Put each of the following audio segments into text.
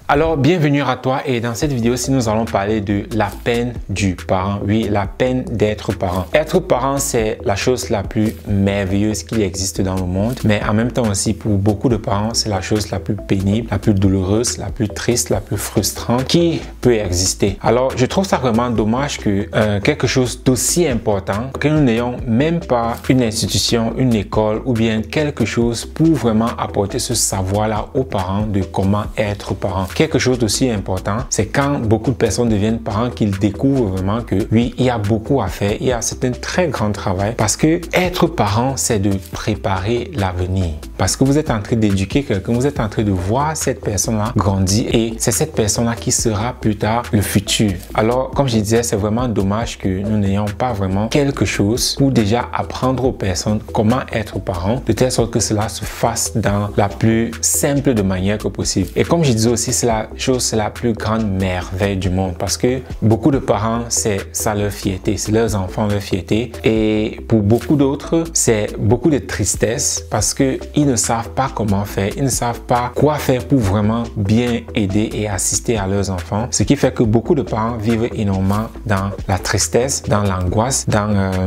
Alors, bienvenue à toi et dans cette vidéo-ci, nous allons parler de la peine du parent. Oui, la peine d'être parent. Être parent, c'est la chose la plus merveilleuse qui existe dans le monde, mais en même temps aussi, pour beaucoup de parents, c'est la chose la plus pénible, la plus douloureuse, la plus triste, la plus frustrante qui peut exister. Alors, je trouve ça vraiment dommage que quelque chose d'aussi important, que nous n'ayons même pas une institution, une école ou bien quelque chose pour vraiment apporter ce savoir-là aux parents de comment être parent. Quelque chose d'aussi important, c'est quand beaucoup de personnes deviennent parents qu'ils découvrent vraiment que oui, il y a beaucoup à faire, il y a un très grand travail parce que être parent, c'est de préparer l'avenir. Parce que vous êtes en train d'éduquer quelqu'un, vous êtes en train de voir cette personne-là grandir et c'est cette personne-là qui sera plus tard le futur. Alors, comme je disais, c'est vraiment dommage que nous n'ayons pas vraiment quelque chose pour déjà apprendre aux personnes comment être parent, de telle sorte que cela se fasse dans la plus simple de manière que possible. Et comme je disais aussi, c'est la plus grande merveille du monde parce que beaucoup de parents, c'est ça leur fierté, c'est leurs enfants leur fierté. Et pour beaucoup d'autres, c'est beaucoup de tristesse parce qu'ils ne savent pas comment faire, ils ne savent pas quoi faire pour vraiment bien aider et assister à leurs enfants. Ce qui fait que beaucoup de parents vivent énormément dans la tristesse, dans l'angoisse, dans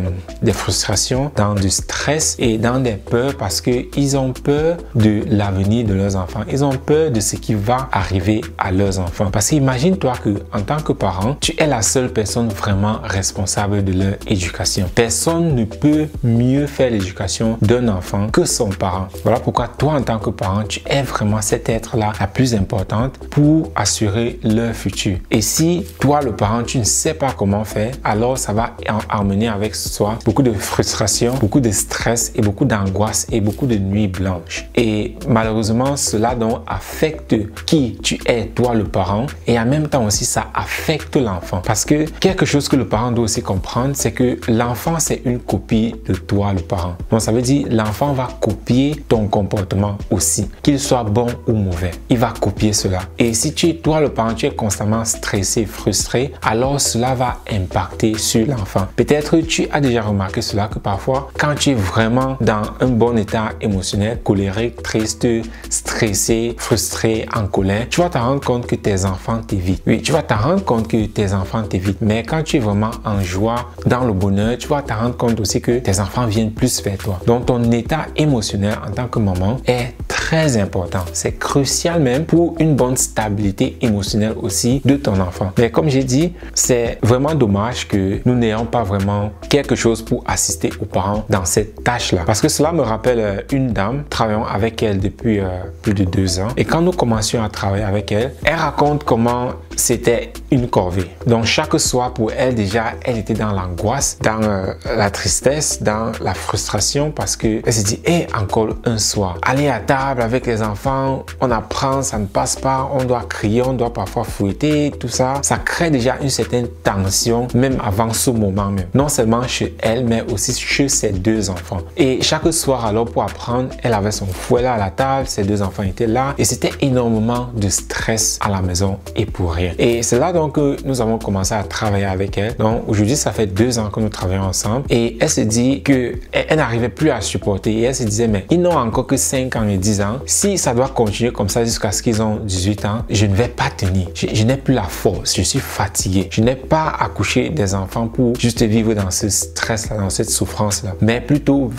des frustrations, dans du stress et dans des peurs parce qu'ils ont peur de l'avenir de leurs enfants. Ils ont peur de ce qui va arriver à leurs enfants. Parce qu'imagine-toi que en tant que parent, tu es la seule personne vraiment responsable de leur éducation. Personne ne peut mieux faire l'éducation d'un enfant que son parent. Voilà pourquoi toi, en tant que parent, tu es vraiment cet être-là la plus importante pour assurer leur futur. Et si toi, le parent, tu ne sais pas comment faire, alors ça va emmener avec soi beaucoup de frustration, beaucoup de stress et beaucoup d'angoisse et beaucoup de nuits blanches. Et malheureusement, cela donc affecte qui tu es, toi le parent, et en même temps aussi ça affecte l'enfant. Parce que quelque chose que le parent doit aussi comprendre, c'est que l'enfant c'est une copie de toi le parent. Donc ça veut dire l'enfant va copier ton comportement aussi, qu'il soit bon ou mauvais. Il va copier cela. Et si tu es toi le parent, tu es constamment stressé, frustré, alors cela va impacter sur l'enfant. Peut-être tu as déjà remarqué cela que parfois quand tu es vraiment dans un bon état émotionnel, colérique, triste, stressé, frustré, en colère, tu vas te rendre compte que tes enfants t'évitent. Oui, tu vas te rendre compte que tes enfants t'évitent. Mais quand tu es vraiment en joie, dans le bonheur, tu vas te rendre compte aussi que tes enfants viennent plus vers toi. Donc, ton état émotionnel en tant que maman est très important. C'est crucial même pour une bonne stabilité émotionnelle aussi de ton enfant. Mais comme j'ai dit, c'est vraiment dommage que nous n'ayons pas vraiment quelque chose pour assister aux parents dans cette tâche-là. Parce que cela me rappelle une dame, travaillant avec elle depuis plus de 2 ans. Et quand nous commencions à travailler avec elle, elle raconte comment c'était une corvée. Donc chaque soir pour elle déjà, elle était dans l'angoisse, dans la tristesse, dans la frustration parce que elle s'est dit, encore un soir, aller à table avec les enfants, on apprend, ça ne passe pas, on doit crier, on doit parfois fouetter, tout ça. Ça crée déjà une certaine tension même avant ce moment même. Non seulement chez elle, mais aussi chez ses 2 enfants. Et chaque soir alors pour apprendre, elle avait son fouet là à la table, ses 2 enfants étaient là et c'était énormément de stress à la maison et pour rien. Et c'est là donc que nous avons commencé à travailler avec elle. Donc aujourd'hui, ça fait 2 ans que nous travaillons ensemble et elle se dit que elle n'arrivait plus à supporter et elle se disait mais ils n'ont encore que 5 ans et 10 ans. Si ça doit continuer comme ça jusqu'à ce qu'ils ont 18 ans, je ne vais pas tenir. Je n'ai plus la force, je suis fatigué. Je n'ai pas accouché des enfants pour juste vivre dans ce stress-là, dans cette souffrance-là, mais plutôt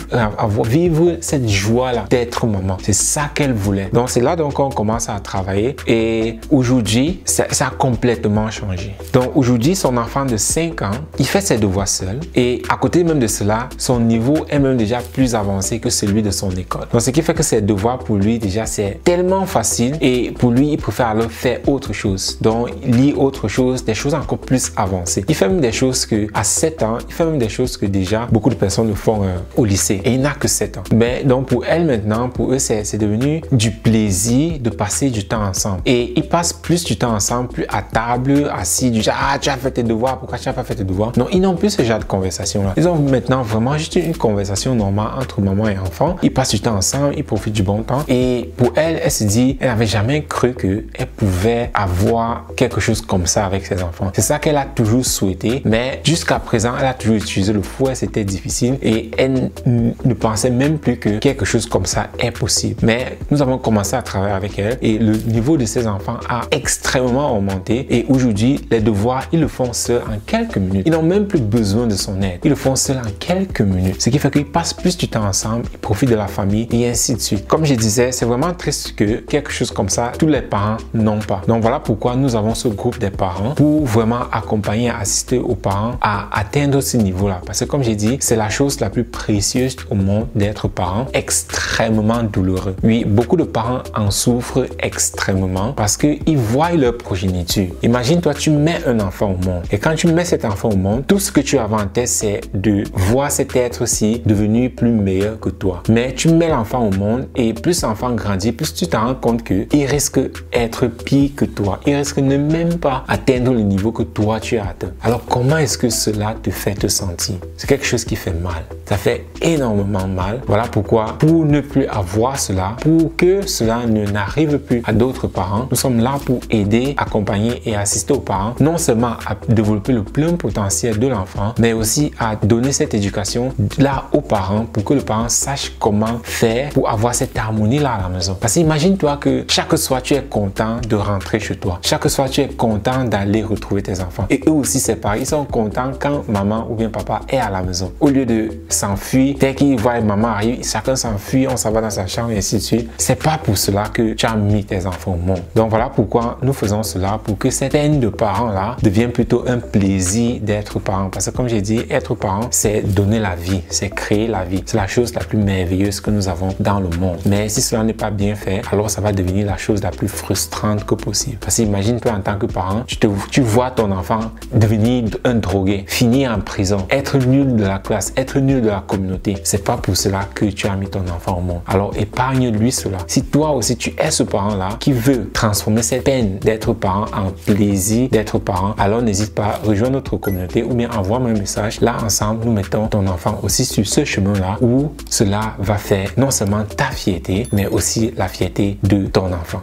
vivre cette joie-là d'être maman. C'est ça qu'elle voulait. Donc c'est là donc qu'on commence à travailler et aujourd'hui, ça a complètement changé. Donc aujourd'hui, son enfant de 5 ans, il fait ses devoirs seul et à côté même de cela, son niveau est même déjà plus avancé que celui de son école. Donc ce qui fait que ses devoirs pour lui déjà c'est tellement facile et pour lui, il préfère alors faire autre chose. Donc lire autre chose, des choses encore plus avancées. Il fait même des choses que à 7 ans, il fait même des choses que déjà beaucoup de personnes le font au lycée et il n'a que 7 ans. Mais donc pour elle maintenant, pour eux, c'est devenu du plaisir de passer du temps ensemble et ils passent plus du temps ensemble, plus à table, assis, du genre, ah, tu as fait tes devoirs, pourquoi tu n'as pas fait tes devoirs? Non, ils n'ont plus ce genre de conversation-là. Ils ont maintenant vraiment juste une conversation normale entre maman et enfant. Ils passent du temps ensemble, ils profitent du bon temps. Et pour elle, elle se dit, elle n'avait jamais cru qu'elle pouvait avoir quelque chose comme ça avec ses enfants. C'est ça qu'elle a toujours souhaité, mais jusqu'à présent, elle a toujours utilisé le fouet, c'était difficile et elle ne pensait même plus que quelque chose comme ça est possible. Mais nous avons commencé à travailler avec elle et le niveau de ses enfants a extrêmement augmenté et aujourd'hui, les devoirs, ils le font seuls en quelques minutes. Ils n'ont même plus besoin de son aide. Ils le font seuls en quelques minutes. Ce qui fait qu'ils passent plus du temps ensemble, ils profitent de la famille et ainsi de suite. Comme je disais, c'est vraiment triste que quelque chose comme ça, tous les parents n'ont pas. Donc voilà pourquoi nous avons ce groupe des parents pour vraiment accompagner et assister aux parents à atteindre ce niveau-là. Parce que comme j'ai dit, c'est la chose la plus précieuse au monde d'être parent, extrêmement douloureux. Oui, beaucoup de parents en souffrent extrêmement parce qu'ils voient leur progéniture. Imagine toi, tu mets un enfant au monde et quand tu mets cet enfant au monde, tout ce que tu as en tête, c'est de voir cet être-ci devenu plus meilleur que toi. Mais tu mets l'enfant au monde et plus l'enfant grandit, plus tu te rends compte qu'il risque d'être pire que toi. Il risque de même pas atteindre le niveau que toi tu as atteint. Alors comment est-ce que cela te fait te sentir? C'est quelque chose qui fait mal. Ça fait énormément mal. Voilà pourquoi, pour ne plus avoir cela, pour que cela n'arrive plus à d'autres parents, nous sommes là pour aider, accompagner et assister aux parents, non seulement à développer le plein potentiel de l'enfant, mais aussi à donner cette éducation là aux parents pour que le parent sache comment faire pour avoir cette harmonie là à la maison. Parce que imagine-toi que chaque soir tu es content de rentrer chez toi. Chaque soir tu es content d'aller retrouver tes enfants. Et eux aussi c'est pareil, ils sont contents quand maman ou bien papa est à la maison. Au lieu de s'enfuir, dès qu'ils voient maman arriver, chacun s'enfuit, on s'en va dans sa chambre et ainsi de suite. C'est pas pour cela que tu as mis tes enfants au monde. Donc voilà pourquoi nous faisons cela, pour que cette haine de parents là devienne plutôt un plaisir d'être parent. Parce que comme j'ai dit, être parent, c'est donner la vie, c'est créer la vie. C'est la chose la plus merveilleuse que nous avons dans le monde. Mais si cela n'est pas bien fait, alors ça va devenir la chose la plus frustrante que possible. Parce que imagine-toi en tant que parent, tu vois ton enfant devenir un drogué, finir en prison, être nul de la classe, être nul de la communauté. C'est pas pour cela que tu as mis ton enfant au monde. Alors épargne-lui cela. Si toi aussi tu es ce parent-là qui veut transformer cette peine d'être parent en plaisir d'être parent, alors n'hésite pas à rejoindre notre communauté ou bien envoie-moi un message. Là ensemble, nous mettons ton enfant aussi sur ce chemin-là où cela va faire non seulement ta fierté, mais aussi la fierté de ton enfant.